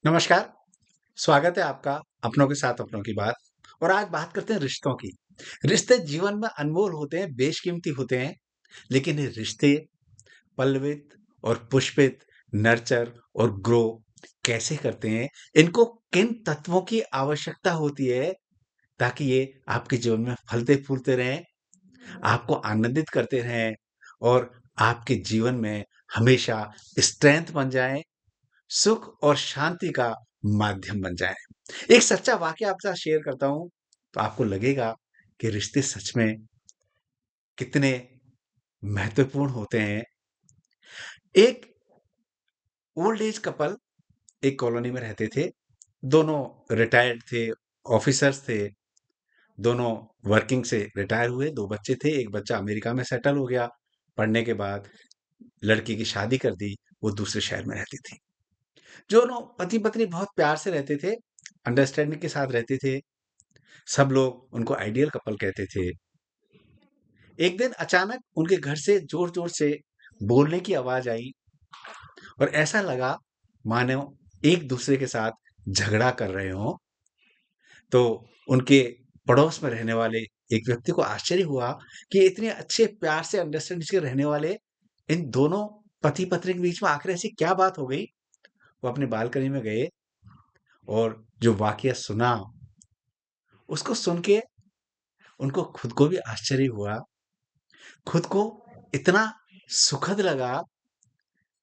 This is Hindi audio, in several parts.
नमस्कार, स्वागत है आपका अपनों के साथ अपनों की बात। और आज बात करते हैं रिश्तों की। रिश्ते जीवन में अनमोल होते हैं, बेशकीमती होते हैं, लेकिन ये रिश्ते पल्लवित और पुष्पित, नर्चर और ग्रो कैसे करते हैं? इनको किन तत्वों की आवश्यकता होती है ताकि ये आपके जीवन में फलते-फूलते रहें, आपको आनंदित करते रहें और आपके जीवन में हमेशा स्ट्रेंथ बन जाएँ, सुख और शांति का माध्यम बन जाएँ। एक सच्चा वाक़या आपके साथ शेयर करता हूँ, तो आपको लगेगा कि रिश्ते सच में कितने महत्वपूर्ण होते हैं। एक ओल्ड एज कपल एक कॉलोनी में रहते थे। दोनों रिटायर्ड थे, ऑफ़िसर्स थे, दोनों वर्किंग से रिटायर हुए, 2 बच्चे थे, 1 बच्चा अमेरिका में सेटल हो गया। पढ़ने के बाद लड़की की शादी कर दी, वो दूसरे शहर में रहती थी। दोनों पति-पत्नी बहुत प्यार से रहते थे, अंडरस्टैंडिंग के साथ रहते थे। सब लोग उनको आइडियल कपल कहते थे। एक दिन अचानक उनके घर से ज़ोर-ज़ोर से बोलने की आवाज़ आई और ऐसा लगा मानो एक-दूसरे के साथ झगड़ा कर रहे हों। तो उनके पड़ोस में रहने वाले एक व्यक्ति को आश्चर्य हुआ कि इतने अच्छे प्यार से अंडरस्टैंडिंग से रहने वाले इन दोनों पति-पत्नी के बीच में आखिर ऐसी क्या बात हो गई? वो अपनी बालकनी में गए और जो वाक़या सुना, उसको सुन के उनको खुद को भी आश्चर्य हुआ। खुद को इतना सुखद लगा,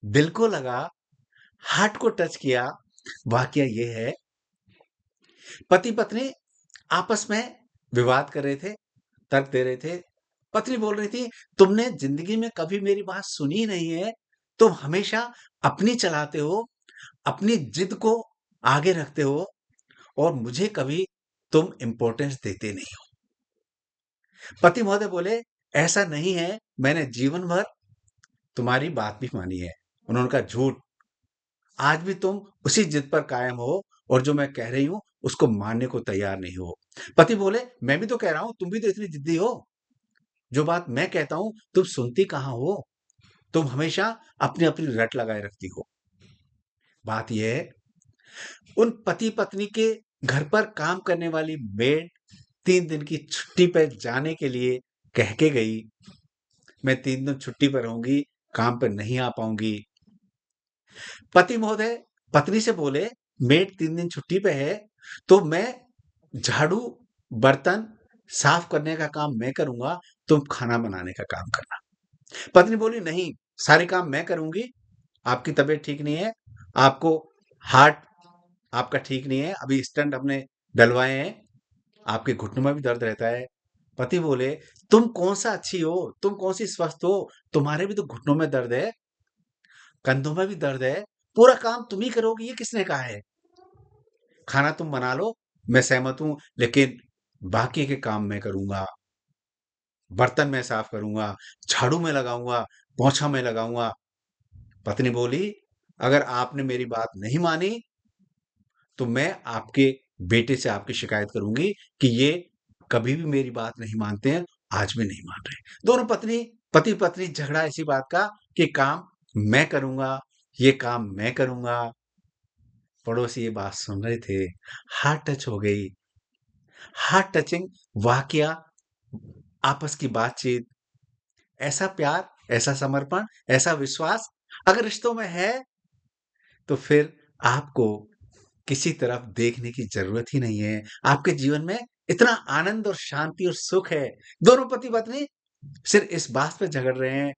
दिल को लगा, हार्ट को टच किया। वाक़या ये है, पति-पत्नी आपस में विवाद कर रहे थे, तर्क दे रहे थे। पत्नी बोल रही थी, "तुमने ज़िंदगी में कभी मेरी बात सुनी नहीं है। तुम हमेशा अपनी चलाते हो, अपनी ज़िद को आगे रखते हो और मुझे कभी तुम इम्पोर्टेंस देते नहीं हो।" पति महोदय बोले, "ऐसा नहीं है, मैंने जीवन भर तुम्हारी बात भी मानी है।" उन्होंने कहा, "झूठ, आज भी तुम उसी जिद पर कायम हो और जो मैं कह रही हूँ, उसको मानने को तैयार नहीं हो।" पति बोले, "मैं भी तो कह रहा हूँ, तुम भी तो इतनी ज़िद्दी हो। जो बात मैं कहता हूँ, तुम सुनती कहाँ हो? तुम हमेशा अपनी-अपनी रट लगाए रखती हो।" बात ये है, उन पति-पत्नी के घर पर काम करने वाली मेड 3 दिन की छुट्टी पे जाने के लिए कह के गई, "मैं 3 दिन छुट्टी पर रहूँगी, काम पे नहीं आ पाऊँगी।" पति महोदय पत्नी से बोले, "मेड 3 दिन छुट्टी पे है, तो मैं झाड़ू, बर्तन साफ करने का काम मैं करूँगा, तुम खाना बनाने का काम करना।" पत्नी बोली, "नहीं, सारे काम मैं करूँगी, आपकी तबीयत ठीक नहीं है, आपको हार्ट आपका ठीक नहीं है, अभी स्टंट हमने डलवाए हैं, आपके घुटनों में भी दर्द रहता है।" पति बोले, "तुम कौन-सा अच्छी हो? तुम कौन-सी स्वस्थ हो? तुम्हारे भी तो घुटनों में दर्द है, कंधों में भी दर्द है, पूरा काम तुम ही करोगी, ये किसने कहा है? खाना तुम बना लो, मैं सहमत हूँ, लेकिन बाकी के काम मैं करूँगा, बर्तन मैं साफ करूँगा, झाड़ू मैं लगाऊँगा, पोंछा मैं लगाऊँगा।" पत्नी बोली, "अगर आपने मेरी बात नहीं मानी, तो मैं आपके बेटे से आपकी शिकायत करूँगी कि ये कभी भी मेरी बात नहीं मानते हैं, आज भी नहीं मान रहे।" दोनों पति-पत्नी झगड़ा इसी बात का कि काम मैं करूँगा, ये काम मैं करूँगा। पड़ोसी ये बात सुन रहे थे, हार्ट टच हो गई। हार्ट टचिंग वाकया, आपस की बातचीत, ऐसा प्यार, ऐसा समर्पण, ऐसा विश्वास अगर रिश्तों में है, तो फिर आपको किसी तरफ देखने की ज़रूरत ही नहीं है। आपके जीवन में इतना आनंद और शांति और सुख है। दोनों पति-पत्नी सिर्फ़ इस बात पे झगड़ रहे हैं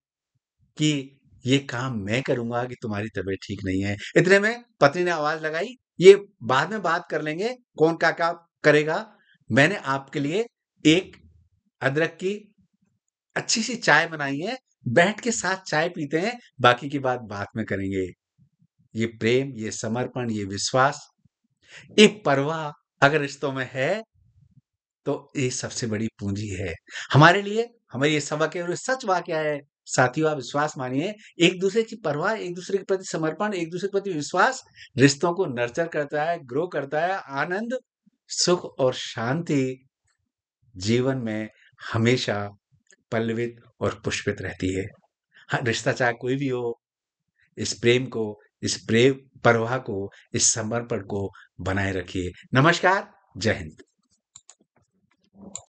कि ये काम मैं करूँगा कि तुम्हारी तबीयत ठीक नहीं है। इतने में पत्नी ने आवाज़ लगाई, "ये बाद में बात कर लेंगे, कौन क्या-क्या करेगा। मैंने आपके लिए एक अदरक की अच्छी-सी चाय बनाई है, बैठ के साथ चाय पीते हैं, बाकी की बात बाद में करेंगे।" ये प्रेम, ये समर्पण, ये विश्वास, ये परवाह अगर रिश्तों में है, तो ये सबसे बड़ी पूँजी है। हमारे लिए हमें ये सबक है और ये सच वाक़या है। साथियों, आप विश्वास मानिए, एक-दूसरे की परवाह, एक-दूसरे के प्रति समर्पण, एक-दूसरे के प्रति विश्वास, रिश्तों को नर्चर करता है, ग्रो करता है। आनंद, सुख और शांति जीवन में हमेशा पल्लवित और पुष्पित रहती है। हाँ, रिश्ता चाहे कोई भी हो, इस प्रेम को, इस प्रेम परवाह को, इस समर्पण को बनाए रखिए। नमस्कार, जय हिंद।